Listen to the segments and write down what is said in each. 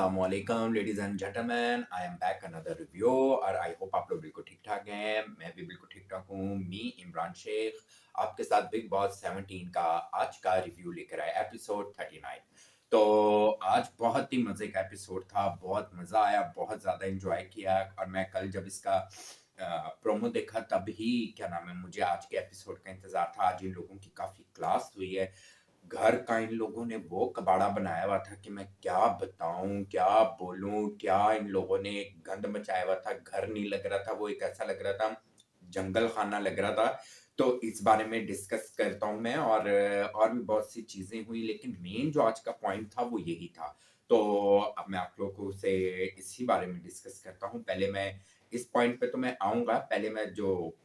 अस्सलामुअलैकुम ladies and gentleman, I am back another review और I hope आप लोग बिल्कुल ठीक ठाक हैं। मैं भी बिल्कुल ठीक ठाक हूँ। मी इमरान शेख आपके साथ बिग बॉस 17 का आज का रिव्यू लेकर आया, एपिसोड 39। तो आज बहुत ही मजे का एपिसोड था, बहुत मजा आया, बहुत ज्यादा एंजॉय किया। और मैं कल जब इसका प्रोमो देखा तब ही क्या नाम है, मुझे आज के एपिसोड का इंतजार था। आज इन लोगों की काफी क्लास हुई है। घर का इन लोगों ने वो कबाड़ा बनाया हुआ था कि मैं क्या बताऊं, क्या बोलूं, क्या इन लोगों ने गंद मचाया हुआ था। घर नहीं लग रहा था, वो एक ऐसा लग रहा था, जंगल खाना लग रहा था। तो इस बारे में डिस्कस करता हूं मैं, और भी बहुत सी चीजें हुई, लेकिन मेन जो आज का पॉइंट था वो यही था। तो अब मैं आप लोगों से इसी बारे में डिस्कस करता हूं। पहले मैं इस पॉइंट पे तो मैं आऊंगा, पहले मैं जो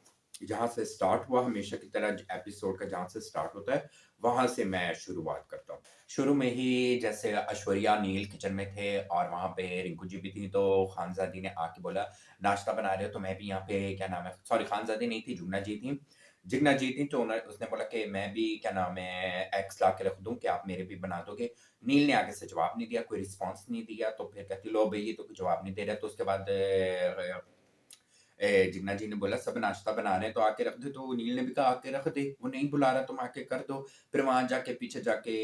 जहां से स्टार्ट हुआ, हमेशा की तरह एपिसोड का जहां से स्टार्ट होता है वहां से मैं शुरुआत करता हूँ। शुरू में ही जैसे ऐश्वर्या नील किचन में थे और वहां पे रिंकू जी भी थी, तो खानजादी ने आके बोला नाश्ता बना रहे हो तो मैं भी यहाँ पे क्या नाम है, सॉरी खानजादी नहीं थी, जुगना जी थी। जिगना जी थी तो उसने बोला कि मैं भी क्या नाम है एग्स ला के रख दूं कि आप मेरे भी बना दोगे। नील ने आगे से जवाब नहीं दिया, कोई रिस्पॉन्स नहीं दिया। तो फिर कहती लो भाई ये तो कोई जवाब नहीं दे रहा। तो उसके बाद जिन्ना जी ने बोला सब नाश्ता बना रहे हैं तो आके रख दे। तो नील ने भी कहा आके रख दे, वो नहीं बुला रहा तुम आके कर दो। फिर वहां जाके पीछे जाके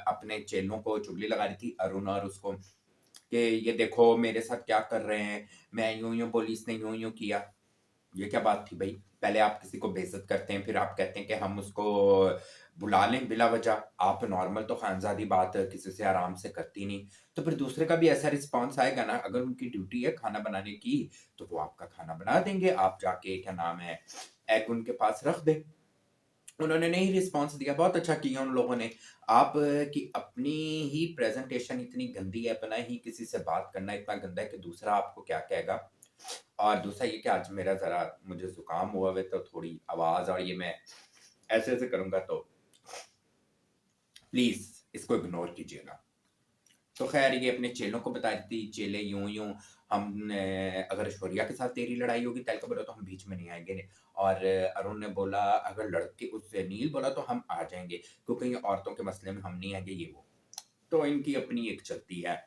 अपने चेलों को चुगली लगा रही थी अरुण और उसको कि ये देखो मेरे साथ क्या कर रहे हैं, मैं यूं यूं बोली इसने यूं यूं किया। ये क्या बात थी भाई? पहले आप किसी को बेइज्जत करते हैं, फिर आप कहते हैं कि हम उसको बुला लें बिला वजह। आप नॉर्मल तो खानजादी बात किसी से आराम से करती नहीं। तो फिर दूसरे का भी ऐसा रिस्पॉन्स आएगा ना, अगर उनकी ड्यूटी है खाना बनाने की तो वो आपका खाना बना देंगे। आप जाके क्या नाम है एग उनके पास रख दें। उन्होंने नहीं रिस्पॉन्स दिया, बहुत अच्छा किया उन लोगों ने। आप की अपनी ही प्रेजेंटेशन इतनी गंदी है, अपना ही किसी से बात करना इतना गंदा है कि दूसरा आपको क्या कहेगा। और दूसरा ये कि आज मेरा जरा मुझे जुकाम हुआ है, तो थोड़ी आवाज और ये मैं ऐसे ऐसे करूंगा, तो प्लीज इसको इग्नोर कीजिएगा। तो खैर ये अपने चेलों को बता रही थी, चेले यूं यूं हमने अगर ऐश्वर्या के साथ तेरी लड़ाई होगी तैल का बोला तो हम बीच में नहीं आएंगे। और अरुण ने बोला अगर लड़के उससे नील बोला तो हम आ जाएंगे, क्योंकि ये औरतों के मसले में हम नहीं आएंगे, ये वो। तो इनकी अपनी एक चलती है।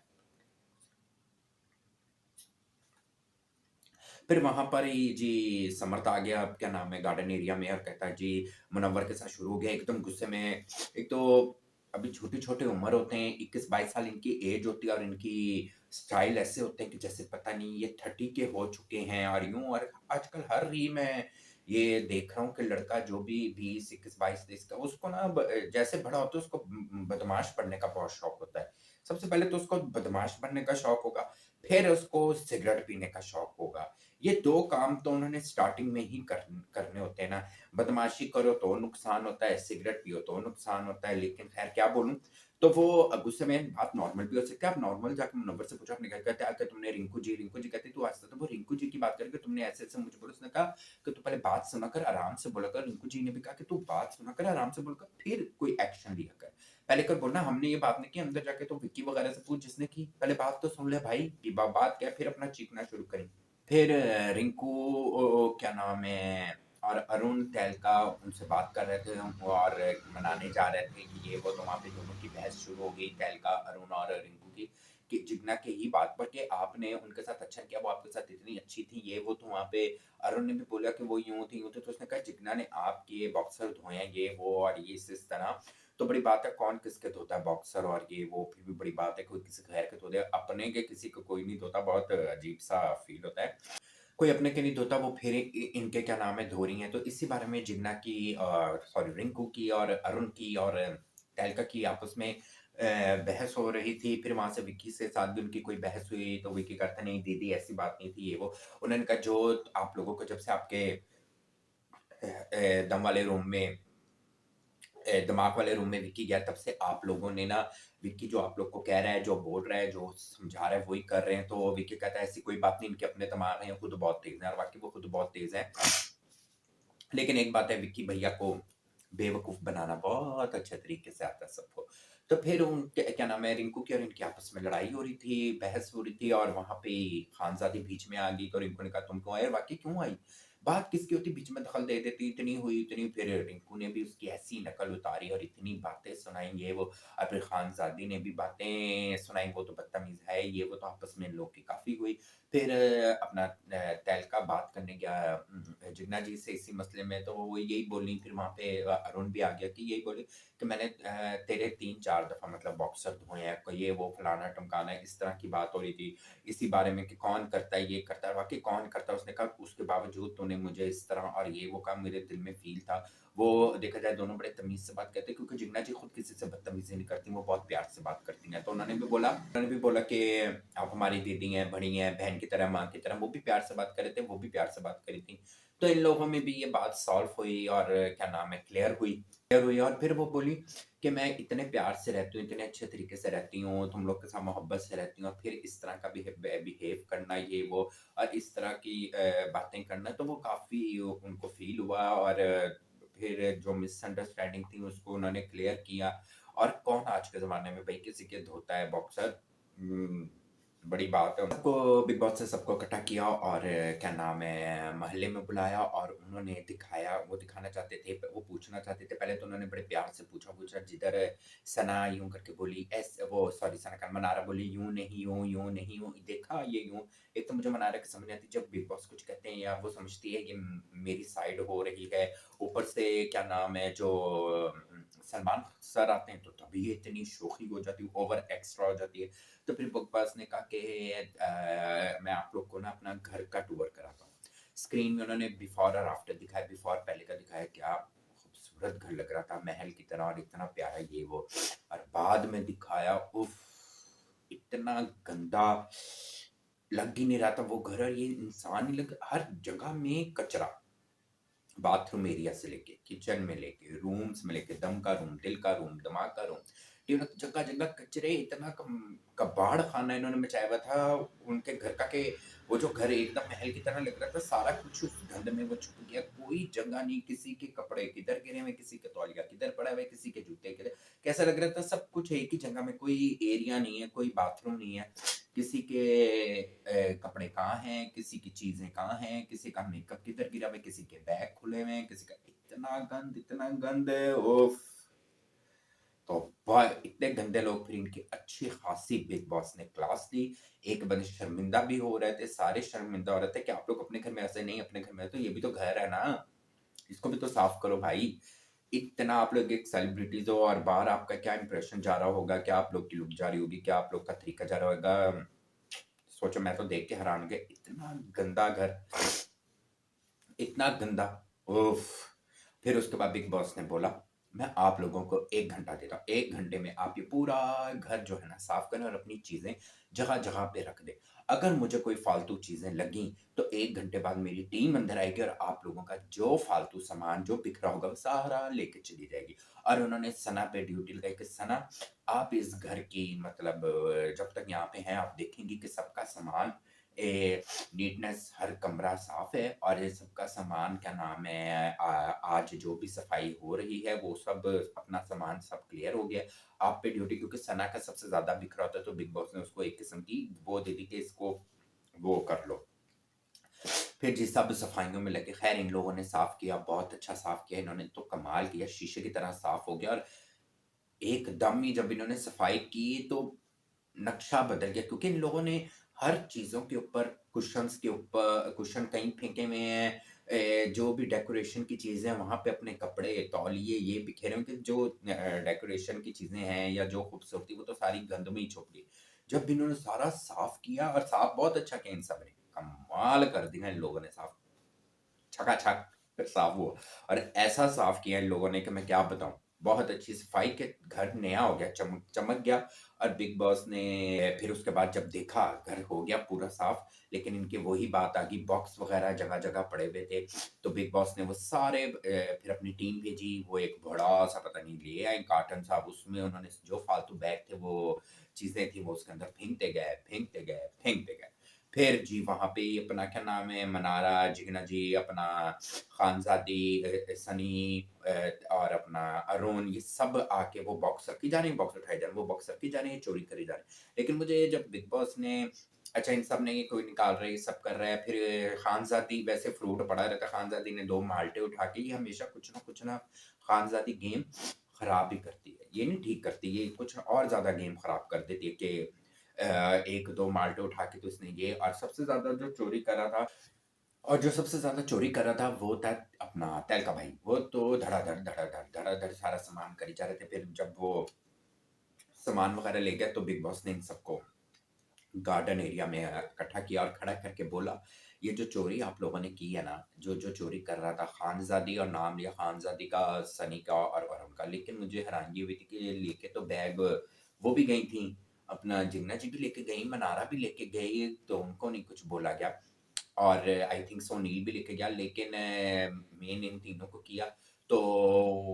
फिर वहां पर ही जी समर्थ आ गया, क्या नाम है, गार्डन एरिया में, और कहता है जी मुनव्वर के साथ शुरू हो गया एकदम गुस्से में। एक तो अभी छोटे छोटे उम्र होते हैं, 21-22 साल इनकी एज होती है, और इनकी स्टाइल ऐसे होते हैं कि जैसे पता नहीं ये 30 के हो चुके हैं और यूं। और आजकल हर री में ये देख रहा हूँ कि लड़का जो भी 20, 21, 22, 23 का, उसको ना जैसे बड़ा होता है उसको बदमाश बनने का बहुत शौक होता है। सबसे पहले तो उसको बदमाश बनने का शौक होगा, फिर उसको सिगरेट पीने का शौक होगा। ये 2 काम तो उन्होंने स्टार्टिंग में ही करने होते हैं ना। बदमाशी करो तो नुकसान होता है, सिगरेट पियो तो नुकसान होता है, लेकिन खैर क्या बोलूँ। तो वो गुस्से में बात नॉर्मल भी हो सकती है। आप नॉर्मल जाके मुनव्वर से पूछो, आपने क्या कहते आके तुमने रिंकू जी कहती तू आज तक तो वो रिंकू जी की बात करके तुमने ऐसे-ऐसे मुझे बोला। उसने कहा कि तू पहले बात सुना कर, आराम से बोला कर। रिंकू जी ने भी कहा कि तू बात सुना कर, आराम से बोल कर, फिर कोई एक्शन लिया कर। पहले कर बोलना हमने ये बात नहीं की, अंदर जाके तो विक्की वगैरह से पूछ जिसने की। पहले बात तो सुन ले भाई कि बात क्या है, फिर अपना चीखना शुरू करें। फिर रिंकू क्या नाम है और अरुण तहलका उनसे बात कर रहे थे और मनाने जा रहे थे कि ये वो। तो वहाँ पे दोनों की बहस शुरू हो गई, तहलका, अरुण और रिंकू की, कि जिगना के ही बात पर कि आपने उनके साथ अच्छा किया, वो आपके साथ इतनी अच्छी थी, ये वो। तो वहाँ पे अरुण ने भी बोला कि वो यूं थी यूं थी। तो उसने कहा जिगना ने आपके बॉक्सर धोए हैं, ये वो और ये इस तरह। तो बड़ी बात है, कौन किसके धोता है बॉक्सर और ये वो, फिर भी बड़ी बात है कोई किसी गैर के धो दे, अपने के किसी को कोई नहीं धोता, बहुत अजीब सा फील होता है। कोई अपने के नहीं धोता, वो फिर इनके क्या नाम है धो रही हैं। तो इसी बारे में जिन्ना की, सॉरी रिंकू की और अरुण की और तहलका की आपस में बहस हो रही थी। फिर वहां से विक्की से साथ भी उनकी कोई बहस हुई, तो विक्की कहता नहीं दीदी ऐसी बात नहीं थी, ये वो। उन्होंने कहा जो आप लोगों को जब से आपके दम वाले रूम में दिमाग वाले रूम में विक्की गया, तब से आप लोगों ने ना, विक्की जो आप लोग को कह रहा है, जो बोल रहा है, जो समझा रहा है वही कर रहे हैं। तो विक्की कहता है ऐसी कोई बात नहीं, इनके अपने दिमाग हैं, खुद बहुत तेज है। और वाकई वो खुद बहुत तेज है। लेकिन एक बात है, विक्की भैया को बेवकूफ बनाना बहुत अच्छे तरीके से आता है सबको। तो फिर उनके क्या नाम है, रिंकू की और इनकी आपस में लड़ाई हो रही थी, बहस हो रही थी, और वहां पे खानजादी बीच में आ गई। तो रिंकू ने कहा तुम क्यों आए, वाकई क्यों आई? बात किसकी होती बीच में दखल दे देती, इतनी हुई इतनी, फिर रिंकू ने भी उसकी ऐसी नकल उतारी और इतनी बातें सुनाई ये वो, और फिर खानज़ादी ने भी बातें सुनाई, वो तो बदतमीज़ है ये वो, तो आपस में इन लोग की काफ़ी हुई। फिर अपना तहलका बात करने गया जिन्ना जी से इसी मसले में, तो वो यही बोली, फिर वहाँ पे अरुण भी आ गया कि यही बोली कि मैंने तेरे 3-4 दफ़ा मतलब बॉक्सर धोए हैं, कोई ये वो फलाना-ढिमकाना, इस तरह की बात हो रही थी। इसी बारे में कि कौन करता है, ये करता है, वाक़ई कौन करता है? उसने कहा उसके बावजूद तूने मुझे इस तरह और ये वो कहा, मेरे दिल में फ़ील था। वो देखा जाए दोनों बड़े तमीज़ से बात करते हैं, क्योंकि जिन्ना जी खुद किसी से बदतमीज़ी नहीं करती, वो बहुत प्यार से बात करती हैं। तो उन्होंने भी बोला कि आप हमारी दीदी हैं, बड़ी हैं, बहन की तरह, माँ की तरह, वो भी प्यार से बात कर रहे थे, वो भी प्यार से बात करी थी। तो इन लोगों में भी ये बात सॉल्व हुई और क्या नाम है, क्लियर हुई और फिर वो बोली कि मैं इतने प्यार से रहती हूँ, इतने अच्छे तरीके से रहती हूँ, तुम लोग के साथ मोहब्बत से रहती हूँ और फिर इस तरह का बिहेव करना ये वो और इस तरह की बातें करना, तो वो काफ़ी उनको फ़ील हुआ और फिर जो मिसअंडरस्टैंडिंग थी उसको उन्होंने क्लियर किया। और कौन आज के ज़माने में भई किसी के धोता है बॉक्सर, उम, बड़ी बात है। सबको बिग बॉस से सबको इकट्ठा किया और क्या नाम है, मोहल्ले में बुलाया और उन्होंने दिखाया, वो दिखाना चाहते थे, वो पूछना चाहते थे। पहले तो उन्होंने बड़े प्यार से पूछा, जिधर सना यूँ करके बोली, वो सॉरी सना का मनारा बोली, यूँ नहीं यूँ, यूँ नहीं यूँ, देखा ये यूँ। एक तो मुझे मनारा की समझ नहीं आती, जब बिग बॉस कुछ कहते हैं या वो समझती है ये मेरी साइड हो रही है। ऊपर से क्या नाम है, जो सलमान सर आते हैं तो तभी ये इतनी शोखी हो जाती है, ओवर एक्स्ट्रा हो जाती है। तो फिर बिग बॉस ने कहा कि मैं आप लोग को ना अपना घर का टूर कराता हूँ। स्क्रीन में उन्होंने बिफोर और आफ्टर दिखाया, बिफोर पहले का दिखाया, क्या खूबसूरत घर लग रहा था, महल की तरह और इतना प्यारा ये वो। और बाद में दिखाया, उफ़! इतना गंदा, लग ही नहीं रहा था वो घर, और ये इंसान ही लग, हर जगह में कचरा। बाथरूम एरिया से लेके, किचन में लेके, रूम्स में लेके, दम का रूम, दिल का रूम, दिमाग का रूम, जगह-जगह कचरे, इतना कबाड़ खाना इन्होंने मचाया हुआ था उनके घर का, कि वो जो घर एकदम महल की तरह लग रहा था, सारा कुछ उस गंद में वो छुप गया। कोई जगह नहीं, किसी के कपड़े किधर गिरे हुए, किसी के तौलिया किधर पड़ा हुआ है, किसी के जूते किधर, कैसा लग रहा था सब कुछ एक ही जगह में, कोई एरिया नहीं है, कोई बाथरूम नहीं है। किसी के कपड़े कहाँ हैं, किसी की चीज़ें कहाँ हैं, किसी का मेकअप किधर गिरा हुआ है, किसी के बैग खुले हुए हैं, किसी का इतना गंद, उफ़! तौबा! इतने गंदे लोग, फिर इनकी अच्छी खासी बिग बॉस ने क्लास ली। एक बंदे शर्मिंदा भी हो रहे थे, सारे शर्मिंदा हो रहे थे कि आप लोग अपने घर में ऐसे नहीं, अपने घर में तो ये भी तो घर है ना, इसको भी तो साफ करो भाई। इतना आप लोग एक सेलिब्रिटीज़ हो और बाहर आपका क्या इंप्रेशन जा रहा होगा, क्या आप लोग की लुक जा रही होगी, क्या आप लोग का तरीका जा रहा होगा। सोचो, मैं तो देख के हैरान हो गया, इतना गंदा घर, इतना गंदा, उफ़! फिर उसके बाद बिग बॉस ने बोला, मैं आप लोगों को 1 घंटा देता हूँ। 1 घंटे में आप ये पूरा घर जो है ना साफ करें और अपनी चीज़ें जगह-जगह पे रख दें। अगर मुझे कोई फालतू चीज़ें लगीं, तो 1 घंटे बाद मेरी टीम अंदर आएगी और आप लोगों का जो फालतू सामान जो बिखरा होगा, वो सारा लेके चली जाएगी। और उन्होंने सना पे ड्यूटी लगाई कि सना, आप इस घर की मतलब जब तक यहाँ पे हैं, आप देखेंगी कि सबका सामान नीटनेस, हर कमरा साफ है और ये सबका सामान क्या नाम है, आज जो भी सफाई हो रही है वो सब अपना सामान सब क्लियर हो गया है। आप पे ड्यूटी, क्योंकि सना का सबसे ज़्यादा बिखरा होता है, तो बिग बॉस ने उसको एक किस्म की वो दे दी कि इसको वो कर लो। फिर जी सब सफाइयों में लगे, खैर इन लोगों ने साफ किया, बहुत अच्छा साफ किया, इन्होंने तो कमाल किया, शीशे की तरह साफ हो गया। और एकदम ही जब इन्होंने सफाई की तो नक्शा बदल गया, क्योंकि इन लोगों ने हर चीज़ों के ऊपर, कुशन्स के ऊपर, कुशन कहीं फेंके हुए हैं, जो भी डेकोरेशन की चीज़ें हैं वहाँ पे अपने कपड़े, तौलिए ये बिखेरे हुए, कि जो डेकोरेशन की चीज़ें हैं या जो खूबसूरती, वो तो सारी गंद में ही छुप गई। जब इन्होंने सारा साफ किया, और साफ बहुत अच्छा किया इन सब ने, कमाल कर दिया इन लोगों ने साफ, छकाछक साफ हुआ। और ऐसा साफ किया इन लोगों ने कि मैं क्या बताऊँ। बहुत अच्छी सफाई के घर नया हो गया, चमक चमक गया। और बिग बॉस ने फिर उसके बाद जब देखा घर हो गया पूरा साफ, लेकिन इनकी वही बात आ गई, बॉक्स वगैरह जगह-जगह पड़े हुए थे। तो बिग बॉस ने वो सारे फिर अपनी टीम भेजी, वो एक बड़ा-सा पता नहीं ले आए कार्टन सा, उसमें उन्होंने जो फालतू बैग थे, वो चीज़ें थी, वो उसके अंदर फेंकते गए, फेंकते गए, फेंकते गए। फिर जी वहाँ पे अपना क्या नाम है, मनारा, जिगना जी, अपना खानज़ादी, सनी और अपना अरुण, ये सब आके वो बॉक्स रखी जा रही हैं, बॉक्स उठाए जा रहे हैं, वो बॉक्स रखी जा रही हैं, चोरी करी जा रही हैं। लेकिन मुझे जब बिग बॉस ने अच्छा इन सब नहीं कोई निकाल रहा है, ये सब कर रहा है, फिर खानज़ादी वैसे फ्रूट पड़ा रहता है, खानज़ादी ने 2 माल्टे उठा के ये हमेशा कुछ ना खानज़ादी गेम खराब ही करती है। ये नहीं ठीक करती, ये कुछ और ज़्यादा गेम खराब कर देती है कि 1-2 माल्टे उठा के तो इसने ये और सबसे ज़्यादा जो चोरी कर रहा था और जो सबसे ज़्यादा चोरी कर रहा था वो था अपना तैल का भाई। वो तो धड़ाधड़, धड़ाधड़, धड़ाधड़ सारा सामान करी जा रहे थे। फिर जब वो सामान वगैरह ले गया तो बिग बॉस ने इन सबको गार्डन एरिया में इकट्ठा किया और खड़ा करके बोला, "ये जो चोरी आप लोगों ने की है ना, जो-जो चोरी कर रहा था खानज़ादी और नाम लिया खानज़ादी का, सनी का और वरुण का। लेकिन मुझे हैरानगी हुई थी कि ये लेके तो बैग वो भी गई थीं, अपना जिन्ना जी भी लेके गईं, मनारा भी लेके गई, तो उनको नहीं कुछ बोला गया। और आई थिंक सो नील भी लेके गया लेकिन मेन इन तीनों को किया तो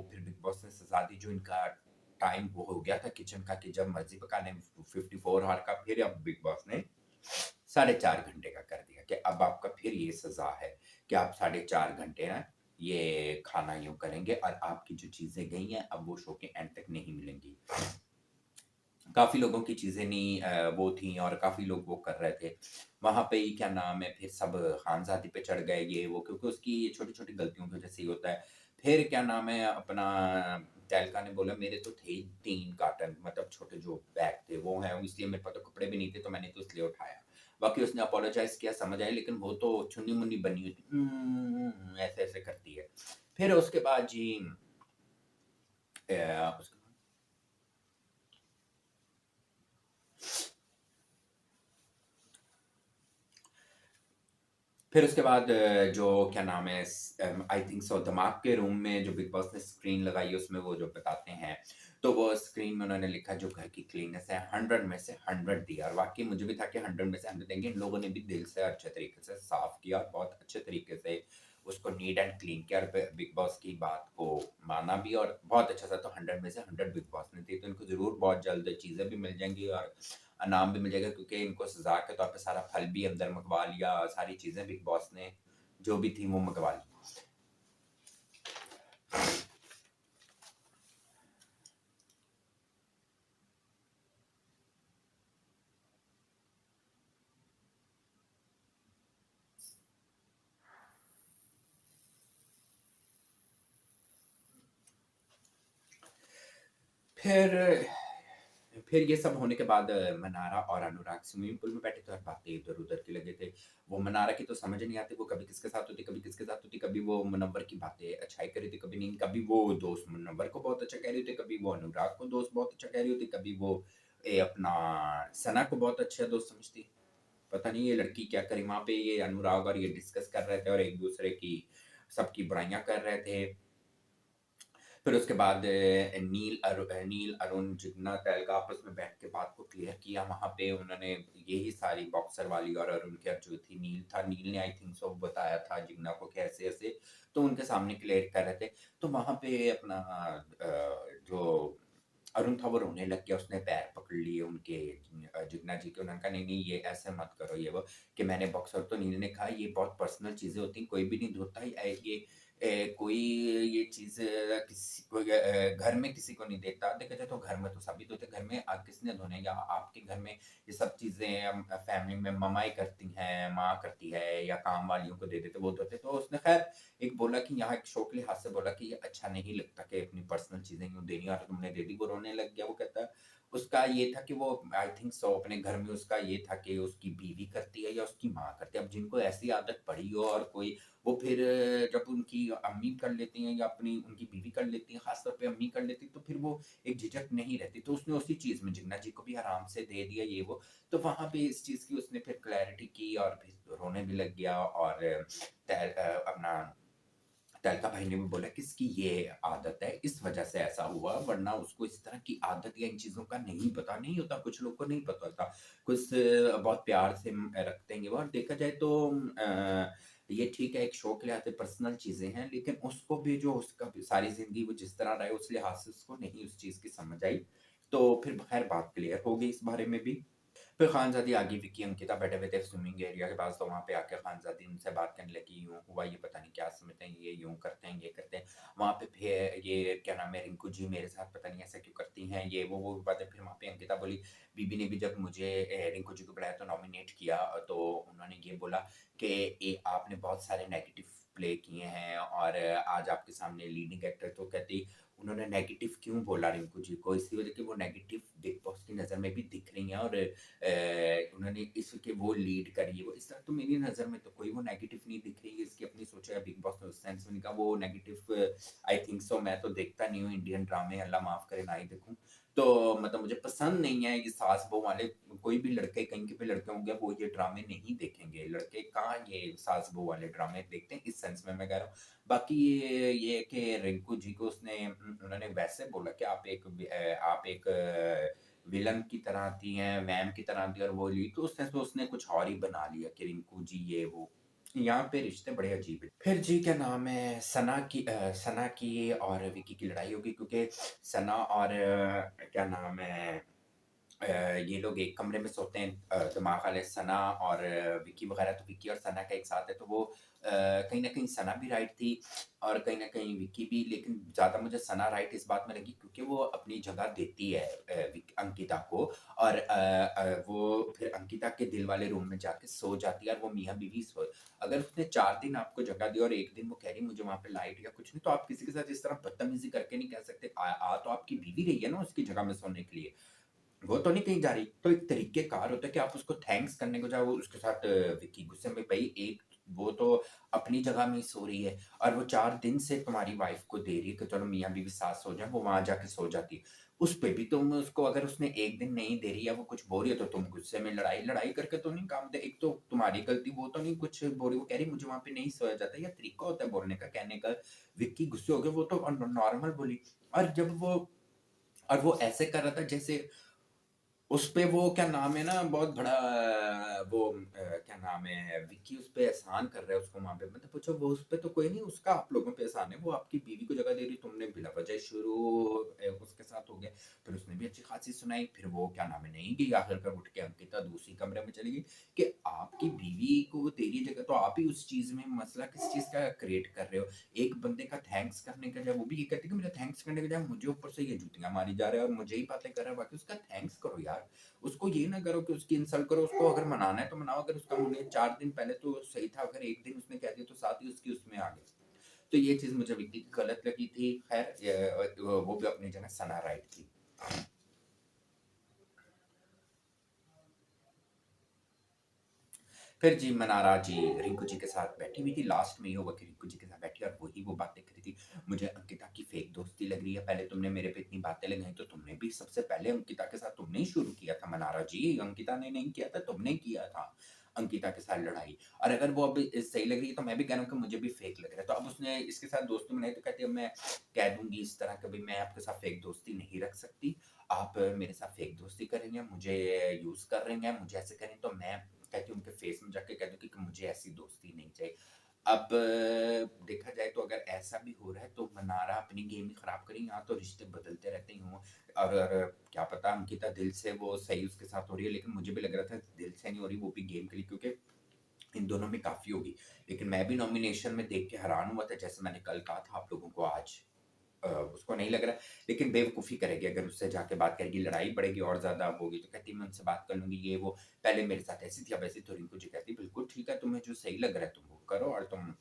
फिर बिग बॉस ने सजा दी जो इनका टाइम वो हो गया था किचन का कि जब मर्जी पकाने 54 हार का फिर अब बिग बॉस ने 4.5 घंटे का कर दिया कि अब आपका फिर ये सजा है कि आप 4.5 घंटे ना ये खाना यूं करेंगे और आपकी जो चीजें गई हैं अब वो शो के एंड तक नहीं मिलेंगी। काफ़ी लोगों की चीज़ें नहीं वो थी और काफ़ी लोग वो कर रहे थे। वहाँ पे ही क्या नाम है फिर सब खानज़ादी पे चढ़ गए ये वो क्योंकि उसकी छोटी-छोटी गलतियों की वज़ह से ही होता है। फिर क्या नाम है अपना तहलका ने बोला मेरे तो थे ही 3 कार्टन मतलब छोटे जो बैग थे वो हैं इसलिए मेरे पास तो कपड़े भी नहीं थे तो मैंने तो इसलिए उठाया। बाकी उसने अपोलोजाइज़ किया समझ आई लेकिन वो तो चुन्नी-मुन्नी बनी हुई थी। ऐसे-ऐसे करती है। फिर उसके बाद जी उसके फिर उसके बाद जो क्या नाम है आई थिंक सो दिमाग के रूम में जो बिग बॉस ने स्क्रीन लगाई है उसमें वो जो बताते हैं तो वो स्क्रीन में उन्होंने लिखा जो घर की क्लीननेस है 100 में से 100 दिया और वाकई मुझे भी था कि 100 में से 100 देंगे इन लोगों ने भी दिल से अच्छे तरीके से साफ किया और बहुत अच्छे तरीके से उसको नीट एंड क्लीन किया और बिग बॉस की बात को माना भी और बहुत अच्छा सा तो 100 में से 100 बिग बॉस ने दी तो इनको जरूर बहुत जल्द चीजें भी मिल जाएंगी और इनाम भी मिल जाएगा क्योंकि इनको सज़ा के तौर पे सारा फल भी अंदर मँगवा लिया, सारी चीज़ें बिग बॉस ने जो भी थी वो मँगवा ली। फिर फिर ये सब होने के बाद मनारा और अनुराग स्विमिंग पूल में बैठे थे और बातें इधर-उधर की लगे थे। वो मनारा की तो समझ नहीं आती, वो कभी किसके साथ होती, कभी किसके साथ होती, कभी वो मुनव्वर की बातें अच्छाई कर रही थी, कभी नहीं, कभी वो दोस्त मुनव्वर को बहुत अच्छा कह रही होती, कभी वो अनुराग को दोस्त बहुत अच्छा कह रही होती, कभी वो अपना सना को बहुत अच्छा दोस्त समझती। पता नहीं ये लड़की क्या करी वहाँ पे ये अनुराग और ये डिस्कस कर रहे थे और एक-दूसरे की सबकी बुराइयाँ कर रहे थे। फिर उसके बाद नील, अरुण, जिग्ना, तहलका आपस में बैठ के बात को क्लियर किया। वहाँ पे उन्होंने यही सारी बॉक्सर वाली और अरुण की जो थी नील था, नील ने आई थिंक सो बताया था जिग्ना को कि ऐसे-ऐसे, तो उनके सामने क्लियर कर रहे थे। तो वहाँ पे अपना जो अरुण था वो रोने लग गया, उसने पैर पकड़ लिए उनके जिग्ना जी के, उन्होंने कहा नहीं-नहीं ये ऐसे मत करो ये वो, कि मैंने बॉक्सर तो नील ने कहा ये बहुत पर्सनल चीज़ें होती हैं, कोई भी नहीं धोता ये कोई ये चीज़ किसी को घर में किसी को नहीं देखता। देखा जाए तो घर में तो सभी धोते हैं, घर में किसने धोने या आपके घर में ये सब चीज़ें फैमिली में मम्माई करती हैं, माँ करती है या काम वालियों को दे देते, वो धोते। तो उसने ख़ैर एक बोला कि यहाँ एक शो के लिहाज़ से बोला कि ये अच्छा नहीं लगता कि अपनी पर्सनल चीज़ें यूँ देनी और तुमने दे दी, वो रोने लग गया। वो कहता उसका ये था कि वो आई थिंक सो अपने घर में उसका ये था कि उसकी बीवी करती है या उसकी माँ करती है। अब जिनको ऐसी आदत पड़ी हो और कोई वो फिर जब उनकी अम्मी कर लेती हैं या अपनी उनकी बीवी कर लेती हैं, ख़ास तौर पे अम्मी कर लेती हैं, तो फिर वो एक झिझक नहीं रहती। तो उसने उसी चीज़ में जिन्ना जी को भी आराम से दे दिया ये वो। तो वहाँ पे इस चीज़ की उसने फिर क्लैरिटी की और फिर रोने भी लग गया और अपना तहलका भाई ने भी बोला कि इसकी ये आदत है, इस वजह से ऐसा हुआ, वरना उसको इस तरह की आदत या इन चीज़ों का नहीं पता, नहीं होता, कुछ लोग को नहीं पता होता। कुछ बहुत प्यार से रखते हैं वो और देखा जाए तो ये ठीक है, एक शो के लिहाज़ से पर्सनल चीज़ें हैं, लेकिन उसको भी जो उसका भी सारी ज़िंदगी वो जिस तरह रहा है, उस लिहाज़ से उसको नहीं उस चीज़ की समझ आई। तो फिर ख़ैर बात क्लियर हो गई इस बारे में भी। फिर खानज़ादी आ गई, विक्की, अंकिता बैठे हुए थे स्विमिंग एरिया के पास, तो वहाँ पे आके खानज़ादी उनसे बात करने लगी, यूँ हुआ, ये पता नहीं क्या समझते हैं, ये यूँ करते हैं, ये करते हैं। वहाँ पे फिर ये क्या नाम है, रिंकू जी मेरे साथ पता नहीं ऐसा क्यों करती हैं, ये वो बातें। फिर वहाँ पे अंकिता बोली, बीबी ने भी जब मुझे रिंकू जी को बुलाया तो नॉमिनेट किया, तो उन्होंने ये बोला कि आपने बहुत सारे नेगेटिव प्ले किए हैं और आज आपके सामने लीडिंग एक्टर। तो कहती, उन्होंने नेगेटिव क्यों बोला रिंकू जी को? इसी वजह कि वो नेगेटिव बिग बॉस की नज़र में भी दिख रही हैं और उन्होंने इसके वो लीड करी है। वो इस तरह तो मेरी नज़र में तो कोई वो नेगेटिव नहीं दिख रही है, इसकी अपनी सोच है। बिग बॉस ने उस सेंस में नहीं कहा वो नेगेटिव। आई थिंक सो, मैं तो देखता नहीं हूँ इंडियन ड्रामे, अल्लाह माफ़ करे ना ही देखूँ। तो मतलब मुझे पसंद नहीं है ये सास-बहू वाले। कोई भी लड़के, कहीं के भी लड़के होंगे, वो ये ड्रामे नहीं देखेंगे। लड़के कहाँ ये सास-बहू वाले ड्रामे देखते हैं, इस सेंस में मैं कह रहा हूँ। बाकी ये कि रिंकू जी को उन्होंने वैसे बोला कि आप एक विलन की तरह आती हैं, मैम की तरह आती हैं, और वो ली तो उस सेंस में उसने कुछ और ही बना लिया कि रिंकू जी ये वो। यहाँ पे रिश्ते बड़े अजीब हैं। फिर जी क्या नाम है, सना की और विकी की लड़ाई होगी, क्योंकि सना और क्या नाम है, ये लोग एक कमरे में सोते हैं, दिमाग वाले सना और विक्की वगैरह। तो विक्की और सना का एक साथ है, तो वो कहीं न कहीं सना भी राइट थी और कहीं न कहीं विक्की भी, लेकिन ज़्यादा मुझे सना राइट इस बात में लगी क्योंकि वो अपनी जगह देती है अंकिता को, और वो फिर अंकिता के दिल वाले रूम में जाके सो जाती है और वो मियाँ-बीवी सो। अगर उसने 4 दिन आपको जगह दी और 1 दिन वो कह रही मुझे वहाँ पे लाइट या कुछ नहीं, तो आप किसी के साथ इस तरह बदतमीज़ी करके नहीं कह सकते। आ तो आपकी बीवी रही है ना उसकी जगह में सोने के लिए। वो तो नहीं कहीं जा रही। तो एक तरीक़ेकार होता है कि आप उसको थैंक्स करने को जाओ, उसके साथ विक्की गुस्से में, भई एक वो तो अपनी जगह में ही सो रही है और वो 4 दिन से तुम्हारी वाइफ़ को दे रही है कि चलो मियाँ-बीवी साथ सो जाएँ, वो वहाँ जाके सो जाती है। उस पे भी तुम उसको, अगर उसने 1 दिन नहीं दे रही है, वो कुछ बोल रही है, तो तुम गुस्से में लड़ाई करके तो नहीं काम दे। एक तो तुम्हारी गलती, वो तो नहीं कुछ बोल रही, वो कह रही मुझे वहाँ पे नहीं सोया जाता, ये तरीका होता है बोलने का, कहने का। विक्की गुस्से हो गए, वो तो नॉर्मल बोली। और जब वो और वो ऐसे कर रहा था जैसे उसपे वो क्या नाम है ना, बहुत बड़ा क्या नाम है, विक्की उसपे एहसान कर रहा है उसको वहाँ पे। मतलब पूछो, वो उसपे तो कोई नहीं, उसका आप लोगों पे एहसान है। वो आपकी बीवी को जगह दे रही, तुमने बिला वजह शुरू उसके साथ हो गया। फिर उसने भी अच्छी खासी सुनाई, फिर वो क्या नाम है, नहीं गई, आखिरकार उठ के अंकिता दूसरी कमरे में चली गई कि आपकी बीवी को वो तेरी जगह, तो आप ही उस चीज़ में मसला किस चीज़ का क्रिएट कर रहे हो? एक बंदे का थैंक्स करने का, जब वो भी ये कहती है कि मेरा थैंक्स करने के बजाय मुझे ऊपर से ये जूतियाँ मारी जा रहा है और मुझे ही बातें कर रहा है, बाकी उसका थैंक्स करो यार। उसको ये ना करो कि उसकी इंसल्ट करो, उसको अगर मनाना है तो मनाओ, अगर उसका मूड है 4 दिन पहले तो सही था, अगर 1 दिन उसने कह दिया तो साथ ही उसकी उसमें आ गए। तो ये चीज़ मुझे विक्की की गलत लगी थी। ख़ैर वो भी अपनी जगह सना राइट थी। फिर जी मनारा जी रिंकू जी के साथ बैठी हुई थी, लास्ट में ये हुआ कि रिंकू जी के साथ बैठी और वही वो बातें कर रही थी। मुझे अंकिता की फेक दोस्ती लग रही है, पहले तुमने मेरे पे इतनी बातें लगाई, तो तुमने भी सबसे पहले अंकिता के साथ तुमने ही शुरू किया था मनारा जी, अंकिता ने नहीं किया था, तुमने किया था अंकिता के साथ लड़ाई। और अगर वो अब सही लग रही है, तो मैं भी कह रहा हूँ कि मुझे भी फेक लग रहा है। तो अब उसने इसके साथ दोस्ती बनाई, तो कहती है मैं कह दूँगी इस तरह कि भई मैं आपके साथ फेक दोस्ती नहीं रख सकती। आप मेरे साथ फेक दोस्ती करेंगे, मुझे यूज़ कर रही हैं, मुझे ऐसे करें, तो मैं कहती हूँ उनके फेस में जाके कह दूँ कि मुझे ऐसी दोस्ती नहीं चाहिए। अब देखा जाए तो अगर ऐसा भी हो रहा है तो मनारा अपनी गेम ही खराब करी, यहाँ तो रिश्ते बदलते रहते ही हों। और क्या पता अंकिता दिल से वो सही उसके साथ हो रही है, लेकिन मुझे भी लग रहा था दिल से नहीं हो रही, वो भी गेम के लिए, क्योंकि इन दोनों में काफ़ी होगी। लेकिन मैं भी नॉमिनेशन में देख के हैरान हुआ था, जैसे मैंने कल कहा था आप लोगों को आज। उसको नहीं लग रहा है, लेकिन बेवकूफ़ी करेगी, अगर उससे जाके बात करेगी, लड़ाई बढ़ेगी और ज़्यादा होगी, तो कहती मैं उनसे बात कर लूँगी, ये वो। पहले मेरे साथ ऐसी थी, अब ऐसी। तो रिंकू जी कहती बिल्कुल ठीक है, तुम्हें जो सही लग रहा है तुम वो करो, और तुम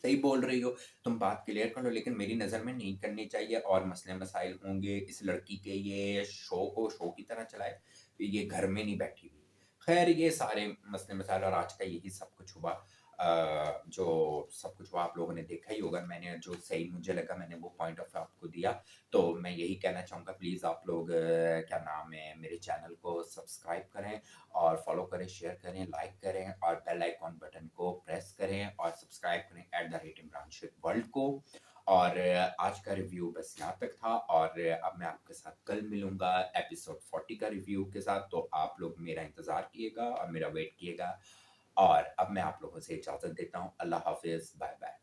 सही बोल रही हो, तुम बात क्लियर कर लो, लेकिन मेरी नज़र में नहीं करनी चाहिए, और मसले-मसाइल होंगे। इस लड़की के ये शो को शो की तरह चलाए, ये घर में नहीं बैठी हुई। ख़ैर ये सारे मसले-मसाइल और आज का यही सब कुछ हुआ। जो सब कुछ हुआ आप लोगों ने देखा ही होगा, मैंने जो सही मुझे लगा मैंने वो पॉइंट ऑफ व्यू आपको दिया। तो मैं यही कहना चाहूँगा, प्लीज़ आप लोग क्या नाम है, मेरे चैनल को सब्सक्राइब करें और फॉलो करें, शेयर करें, लाइक करें और बेल आइकॉन बटन को प्रेस करें और सब्सक्राइब करें @इमरान वर्ल्ड को। और आज का रिव्यू बस यहाँ तक था, और अब मैं आपके साथ कल मिलूँगा एपिसोड 40 का रिव्यू के साथ, तो आप लोग मेरा इंतज़ार कीजिएगा और मेरा वेट कीजिएगा। और अब मैं आप लोगों से इजाज़त देता हूँ। अल्लाह हाफ़िज़, बाय-बाय।